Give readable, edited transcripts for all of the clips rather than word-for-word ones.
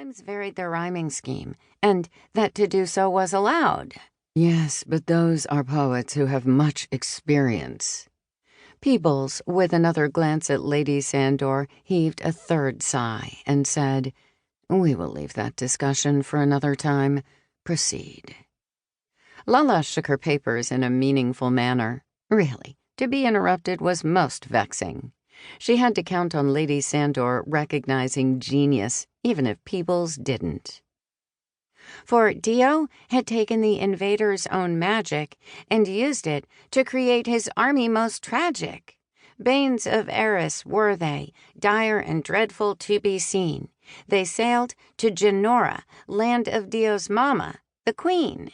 sometimes varied their rhyming scheme, and that to do so was allowed. Yes, but those are poets who have much experience. Peebles, with another glance at Lady Sandor, heaved a third sigh and said, "We will leave that discussion for another time. Proceed." Lala shook her papers in a meaningful manner. Really, to be interrupted was most vexing. She had to count on Lady Sandor recognizing genius, even if Peebles didn't. For Dio had taken the invader's own magic and used it to create his army most tragic. Banes of Eris were they, dire and dreadful to be seen. They sailed to Genora, land of Dio's mama, the queen.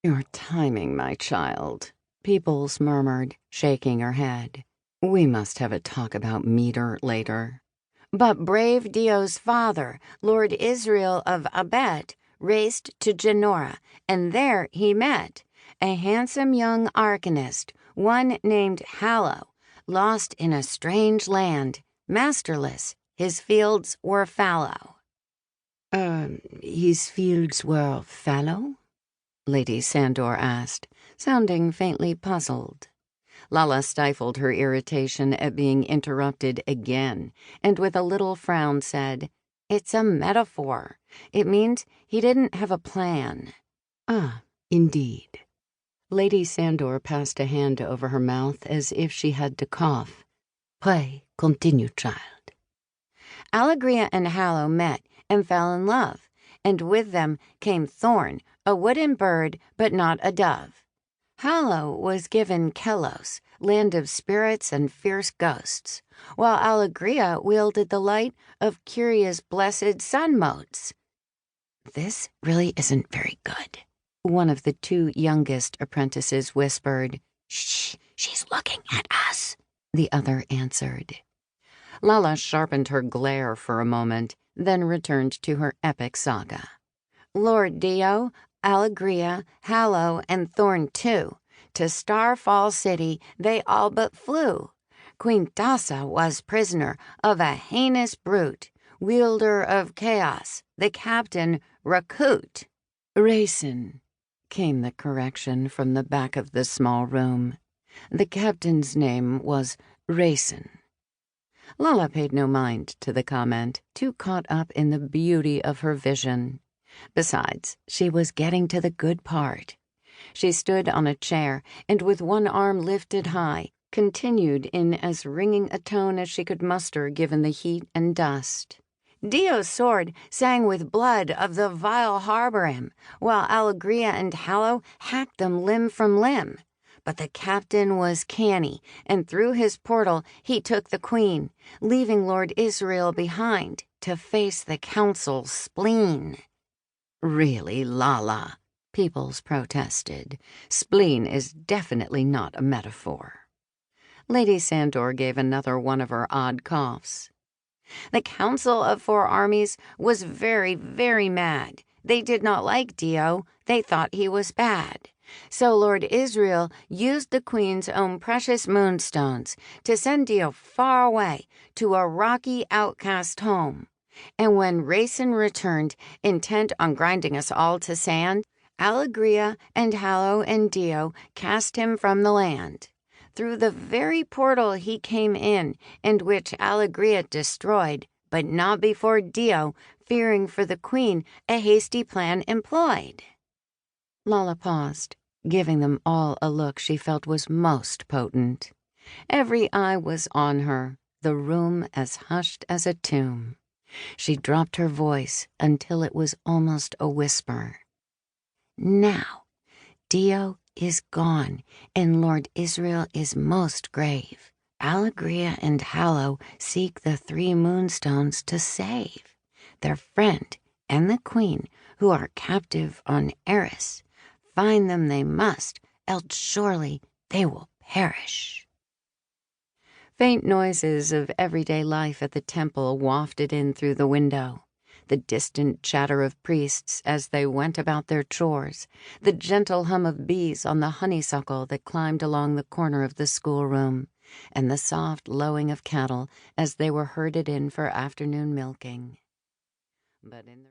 "Your timing, my child," Peebles murmured, shaking her head. "We must have a talk about meter later." But brave Dio's father, Lord Israel of Abed, raced to Genora, and there he met a handsome young arcanist, one named Hallow, lost in a strange land, masterless. His fields were fallow. His fields were fallow?" Lady Sandor asked, sounding faintly puzzled. Lala stifled her irritation at being interrupted again, and with a little frown said, "It's a metaphor. It means he didn't have a plan." "Ah, indeed." Lady Sandor passed a hand over her mouth as if she had to cough. "Pray, continue, child." Allegria and Hallow met and fell in love, and with them came Thorn, a wooden bird but not a dove. Hallow was given Kelos, land of spirits and fierce ghosts, while Allegria wielded the light of Curia's blessed sun motes. "This really isn't very good," one of the two youngest apprentices whispered. "Shh, she's looking at us," the other answered. Lala sharpened her glare for a moment, then returned to her epic saga. Lord Dio, Allegria, Hallow, and Thorn too. To Starfall City they all but flew. Queen Dasa was prisoner of a heinous brute, wielder of chaos, the captain Rakut. "Raisin," came the correction from the back of the small room. The captain's name was Raisin. Lala paid no mind to the comment, too caught up in the beauty of her vision. Besides, she was getting to the good part. She stood on a chair and, with one arm lifted high, continued in as ringing a tone as she could muster given the heat and dust. Dio's sword sang with blood of the vile Harborim, while Allegria and Hallow hacked them limb from limb. But the captain was canny, and through his portal he took the queen, leaving Lord Israel behind to face the council's spleen. "Really, Lala," Peebles protested. "Spleen is definitely not a metaphor." Lady Sandor gave another one of her odd coughs. The Council of Four Armies was very, very mad. They did not like Dio. They thought he was bad. So Lord Israel used the Queen's own precious moonstones to send Dio far away to a rocky outcast home. And when Raisin returned, intent on grinding us all to sand, Allegria and Hallow and Dio cast him from the land. Through the very portal he came in, and which Allegria destroyed, but not before Dio, fearing for the Queen, a hasty plan employed. Lala paused, giving them all a look she felt was most potent. Every eye was on her, the room as hushed as a tomb. She dropped her voice until it was almost a whisper. "Now, Dio is gone, and Lord Israel is most grave. Allegria and Hallow seek the 3 moonstones to save their friend and the queen, who are captive on Eris. Find them they must, else surely they will perish." Faint noises of everyday life at the temple wafted in through the window. The distant chatter of priests as they went about their chores, the gentle hum of bees on the honeysuckle that climbed along the corner of the schoolroom, and the soft lowing of cattle as they were herded in for afternoon milking. But in the